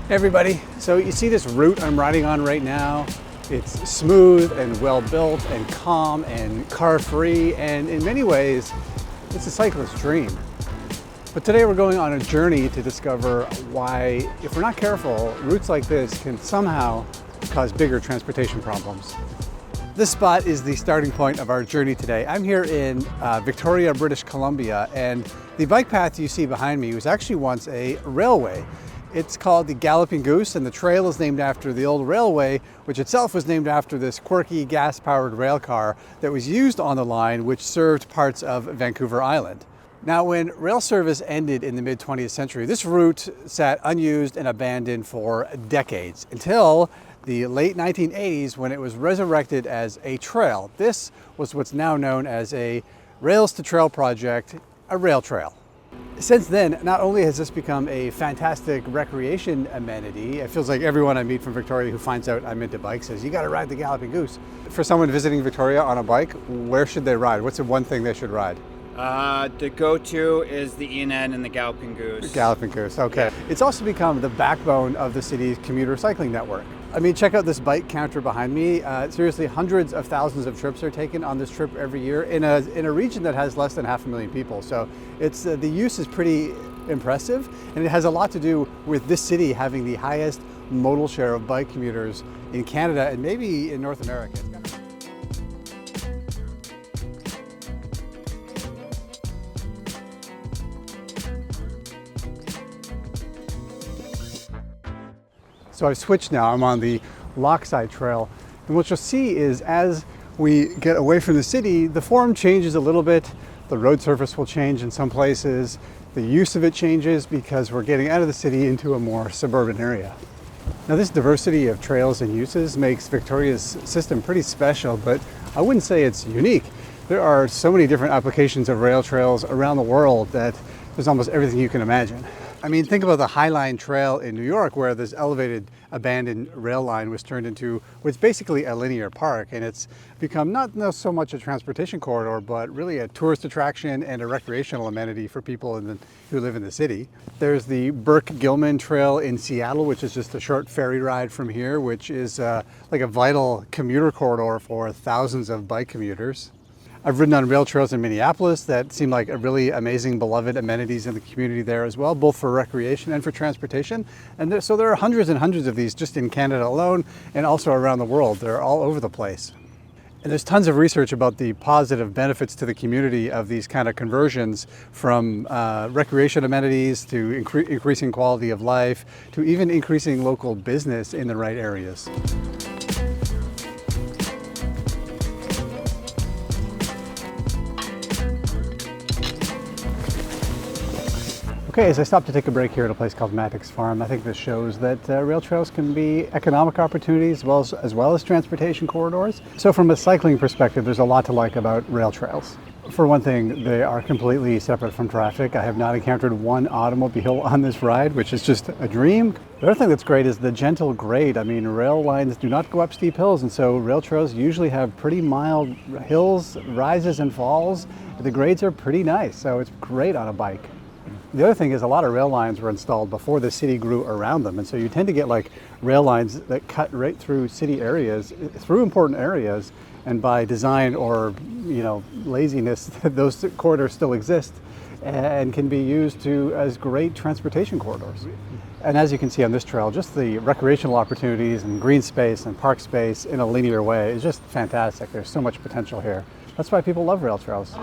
Hey everybody, so you see this route I'm riding on right now? It's smooth and well built and calm and car free, and in many ways it's a cyclist's dream. But today we're going on a journey to discover why, if we're not careful, routes like this can somehow cause bigger transportation problems. This spot is the starting point of our journey today. I'm here in Victoria, British Columbia, and the bike path you see behind me was actually once a railway. It's called the Galloping Goose, and the trail is named after the old railway, which itself was named after this quirky gas-powered rail car that was used on the line, which served parts of Vancouver Island. Now, when rail service ended in the mid-20th century, this route sat unused and abandoned for decades, until the late 1980s when it was resurrected as a trail. This was what's now known as a Rails to Trail project, a rail trail. Since then, not only has this become a fantastic recreation amenity, it feels like everyone I meet from Victoria who finds out I'm into bikes says, you gotta ride the Galloping Goose. For someone visiting Victoria on a bike, where should they ride? What's the one thing they should ride? The go-to is the EN and the Galloping Goose. Galloping Goose, okay. Yeah. It's also become the backbone of the city's commuter cycling network. I mean, check out this bike counter behind me. Seriously, hundreds of thousands of trips are taken on this trip every year in a region that has less than 500,000 people. So it's the use is pretty impressive, and it has a lot to do with this city having the highest modal share of bike commuters in Canada and maybe in North America. So I've switched now, I'm on the Lochside Trail. And what you'll see is as we get away from the city, the form changes a little bit. The road surface will change in some places. The use of it changes because we're getting out of the city into a more suburban area. Now, this diversity of trails and uses makes Victoria's system pretty special, but I wouldn't say it's unique. There are so many different applications of rail trails around the world that there's almost everything you can imagine. I mean, think about the High Line Trail in New York, where this elevated abandoned rail line was turned into what's basically a linear park, and it's become not so much a transportation corridor, but really a tourist attraction and a recreational amenity for people who live in the city. There's the Burke-Gilman Trail in Seattle, which is just a short ferry ride from here, which is like a vital commuter corridor for thousands of bike commuters. I've ridden on rail trails in Minneapolis that seem like a really amazing, beloved amenities in the community there as well, both for recreation and for transportation. And so there are hundreds and hundreds of these just in Canada alone, and also around the world. They're all over the place. And there's tons of research about the positive benefits to the community of these kind of conversions, from recreation amenities to increasing quality of life, to even increasing local business in the right areas. Okay, as I stopped to take a break here at a place called Maddox Farm, I think this shows that rail trails can be economic opportunities as well as transportation corridors. So from a cycling perspective, there's a lot to like about rail trails. For one thing, they are completely separate from traffic. I have not encountered one automobile on this ride, which is just a dream. The other thing that's great is the gentle grade. I mean, rail lines do not go up steep hills, and so rail trails usually have pretty mild hills, rises and falls. The grades are pretty nice, so it's great on a bike. The other thing is a lot of rail lines were installed before the city grew around them, and so you tend to get like rail lines that cut right through city areas, through important areas, and by design or laziness, those corridors still exist and can be used as great transportation corridors. And as you can see on this trail, just the recreational opportunities and green space and park space in a linear way is just fantastic. There's so much potential here. That's why people love rail trails.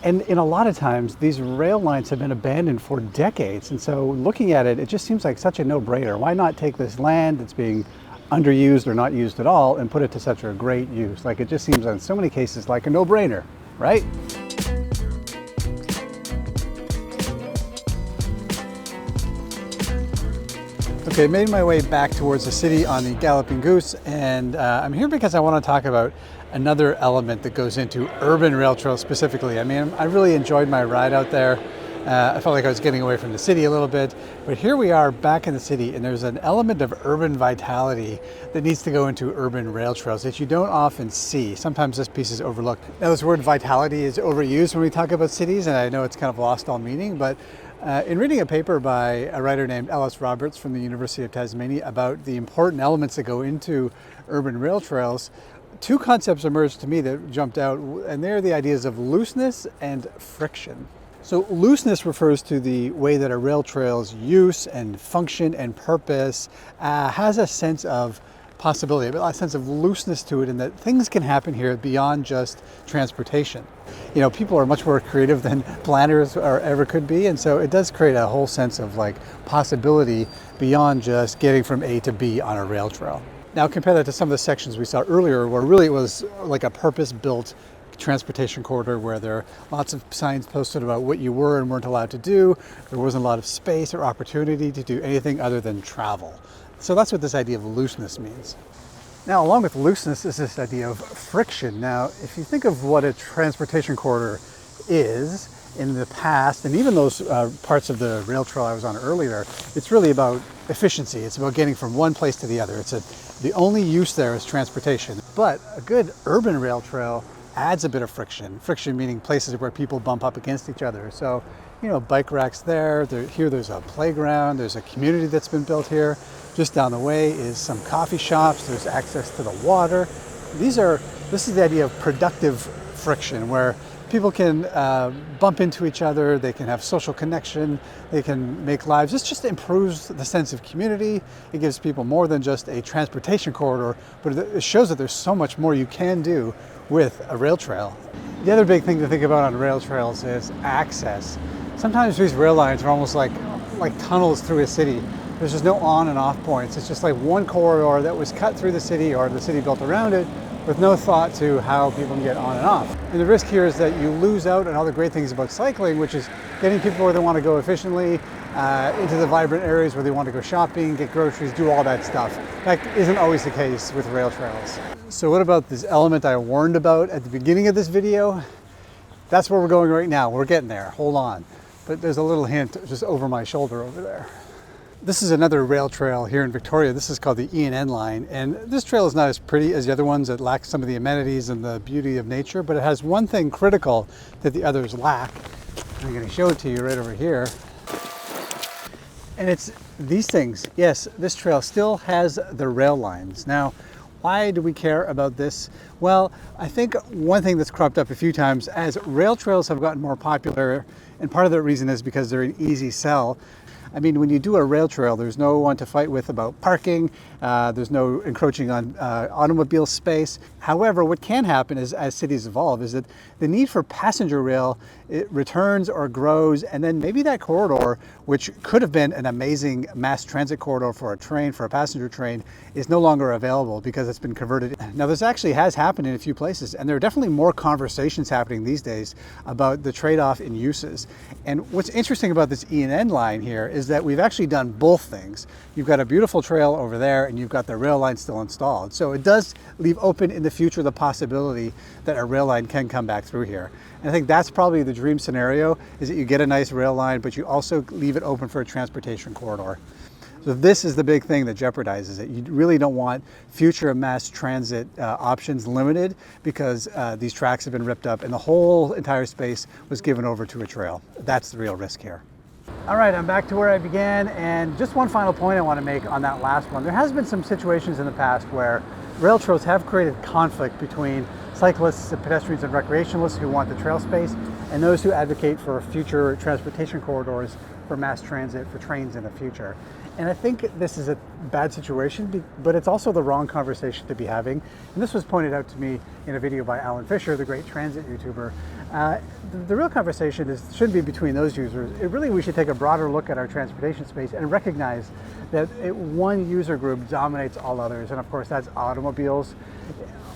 And in a lot of times, these rail lines have been abandoned for decades. And so looking at it, it just seems like such a no-brainer. Why not take this land that's being underused or not used at all and put it to such a great use? Like, it just seems in so many cases like a no-brainer, right? Okay, made my way back towards the city on the Galloping Goose, and I'm here because I want to talk about another element that goes into urban rail trails specifically. I mean, I really enjoyed my ride out there. I felt like I was getting away from the city a little bit, but here we are back in the city, and there's an element of urban vitality that needs to go into urban rail trails that you don't often see. Sometimes this piece is overlooked. Now, this word vitality is overused when we talk about cities, and I know it's kind of lost all meaning, but In reading a paper by a writer named Ellis Roberts from the University of Tasmania about the important elements that go into urban rail trails, two concepts emerged to me that jumped out, and they're the ideas of looseness and friction. So looseness refers to the way that a rail trail's use and function and purpose has a sense of possibility, a sense of looseness to it, and that things can happen here beyond just transportation. You know, people are much more creative than planners or ever could be, and so it does create a whole sense of like possibility beyond just getting from A to B on a rail trail. Now compare that to some of the sections we saw earlier where really it was like a purpose-built transportation corridor where there are lots of signs posted about what you were and weren't allowed to do. There wasn't a lot of space or opportunity to do anything other than travel. So that's what this idea of looseness means. Now, along with looseness is this idea of friction. Now, if you think of what a transportation corridor is in the past, and even those parts of the rail trail I was on earlier, it's really about efficiency. It's about getting from one place to the other. The only use there is transportation. But a good urban rail trail adds a bit of friction. Friction meaning places where people bump up against each other. So, you know, bike racks there. Here there's a playground. There's a community that's been built here. Just down the way is some coffee shops. There's access to the water. This is the idea of productive friction, where people can bump into each other. They can have social connection. They can make lives. This just improves the sense of community. It gives people more than just a transportation corridor, but it shows that there's so much more you can do with a rail trail. The other big thing to think about on rail trails is access. Sometimes these rail lines are almost like tunnels through a city. There's just no on and off points. It's just like one corridor that was cut through the city, or the city built around it, with no thought to how people can get on and off. And the risk here is that you lose out on all the great things about cycling, which is getting people where they want to go efficiently, into the vibrant areas where they want to go shopping, get groceries, do all that stuff. That isn't always the case with rail trails. So what about this element I warned about at the beginning of this video? That's where we're going right now. We're getting there. Hold on. But there's a little hint just over my shoulder over there. This is another rail trail here in Victoria. This is called the E&N line, and this trail is not as pretty as the other ones. It lacks some of the amenities and the beauty of nature, but it has one thing critical that the others lack. I'm going to show it to you right over here. And it's these things. Yes, this trail still has the rail lines. Now, why do we care about this? Well, I think one thing that's cropped up a few times as rail trails have gotten more popular, and part of the reason is because they're an easy sell. I mean, when you do a rail trail, there's no one to fight with about parking. There's no encroaching on automobile space. However, what can happen is, as cities evolve, is that the need for passenger rail, it returns or grows, and then maybe that corridor, which could have been an amazing mass transit corridor for a train, for a passenger train, is no longer available because it's been converted. Now, this actually has happened in a few places, and there are definitely more conversations happening these days about the trade-off in uses. And what's interesting about this E&N line here is that we've actually done both things. You've got a beautiful trail over there, and you've got the rail line still installed. So it does leave open in the future the possibility that a rail line can come back through here. And I think that's probably the dream scenario, is that you get a nice rail line, but you also leave it open for a transportation corridor. So this is the big thing that jeopardizes it. You really don't want future mass transit options limited because these tracks have been ripped up and the whole entire space was given over to a trail. That's the real risk here. All right, I'm back to where I began, and just one final point I want to make on that last one. There has been some situations in the past where rail trails have created conflict between cyclists and pedestrians and recreationalists who want the trail space and those who advocate for future transportation corridors for mass transit, for trains in the future. And I think this is a bad situation, but it's also the wrong conversation to be having. And this was pointed out to me in a video by Alan Fisher, the great transit YouTuber. The real conversation shouldn't be between those users. We should take a broader look at our transportation space and recognize that one user group dominates all others. And of course, that's automobiles.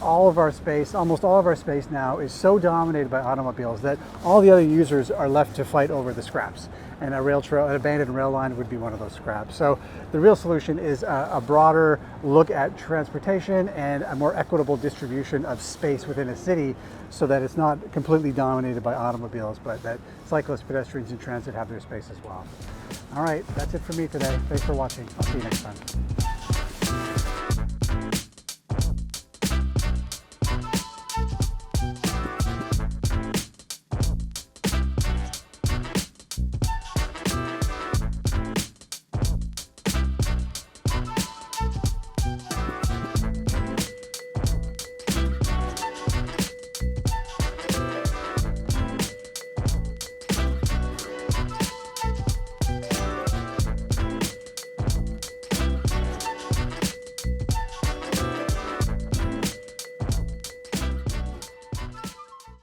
All of our space, almost all of our space now, is so dominated by automobiles that all the other users are left to fight over the scraps. And a rail trail, an abandoned rail line would be one of those scraps. So the real solution is a broader look at transportation and a more equitable distribution of space within a city so that it's not completely dominated by automobiles, but that cyclists, pedestrians, and transit have their space as well. All right, that's it for me today. Thanks for watching. I'll see you next time.